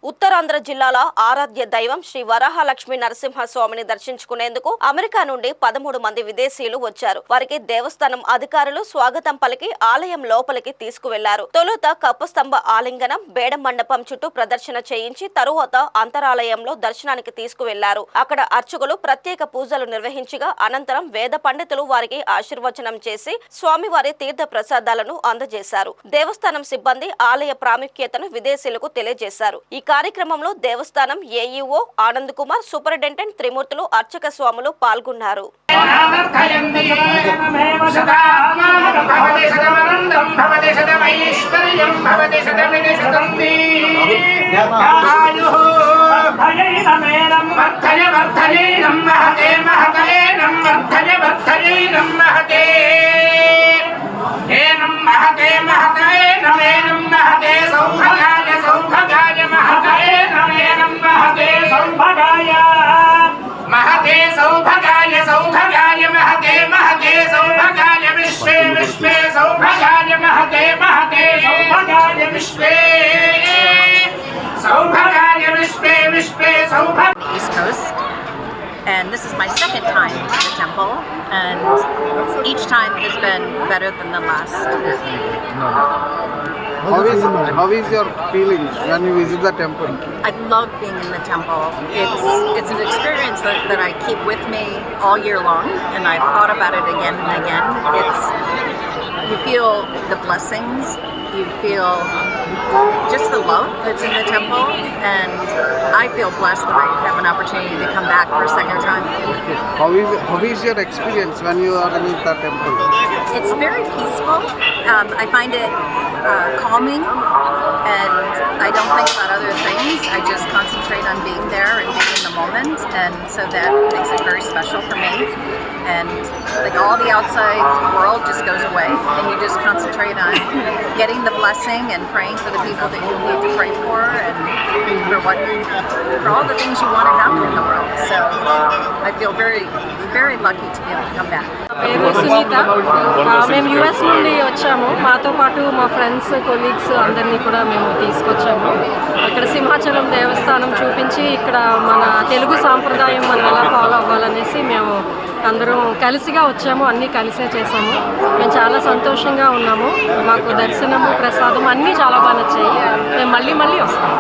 ఉత్తరాంధ్ర జిల్లాల ఆరాధ్య దైవం శ్రీ వరాహలక్ష్మి నరసింహస్వామిని దర్శించుకునేందుకు అమెరికా నుండి 13 మంది విదేశీయులు వచ్చారు. వారికి దేవస్థానం అధికారులు స్వాగతం పలికి ఆలయం లోపలికి తీసుకువెళ్లారు. తొలుత కప్పస్తంభ ఆలింగనం, బేడ మండపం చుట్టూ ప్రదర్శన చేయించి తరువాత అంతరాలయంలో దర్శనానికి తీసుకువెళ్లారు. అక్కడ అర్చకులు ప్రత్యేక పూజలు నిర్వహించగా అనంతరం వేద పండితులు వారికి ఆశీర్వచనం చేసి స్వామివారి తీర్థ ప్రసాదాలను అందజేశారు. దేవస్థానం సిబ్బంది ఆలయ ప్రాముఖ్యతను విదేశీయులకు తెలియజేశారు. ఈ కార్యక్రమంలో దేవస్థానం ఏఈఓ ఆనంద్ కుమార్, సూపరింటెండెంట్ త్రిమూర్తులు, అర్చక స్వాములు పాల్గొన్నారు. महते सौभागाय सौभागाय महते महते सौभागाय विश्वे विश्वे सौभागाय महते महते सौभागाय विश्वे सौभागाय विश्वे विश्वे सौभागाय. East Coast, and this is my second time to the temple, and each time has been better than the last. How is your feeling when you visit the temple? I love being in the temple. It's an experience that I keep with me all year long, and I've thought about it again and again. You feel the blessings, you feel just the love that's in the temple, and I feel blessed that I have an opportunity to come back for a second time. How is your experience when you are in the temple? It's very peaceful. I find it calming, and I don't think about other things. I just concentrate on being there and being in the moment, and so that makes it very special for me. And like all the outside world just goes away, and you just concentrate on getting the blessing and praying for the people that you need to pray for, and for all the things you want to happen in the world. So I feel very, very lucky to be able to come back. పేరు సునీత. మేము US నుండి వచ్చాము. మాతో పాటు మా friends, colleagues అందరినీ కూడా మేము తీసుకొచ్చాము. ఇక్కడ సింహాచలం దేవస్థానం చూపించి ఇక్కడ మన తెలుగు సాంప్రదాయం మనం ఎలా ఫాలో అవ్వాలనేసి మేము అందరం కలిసిగా వచ్చాము. అన్నీ కలిసే చేసాము. మేము చాలా సంతోషంగా ఉన్నాము. మాకు దర్శనము, ప్రసాదం అన్నీ చాలా బాగా నచ్చాయి. మేము మళ్ళీ వస్తాము.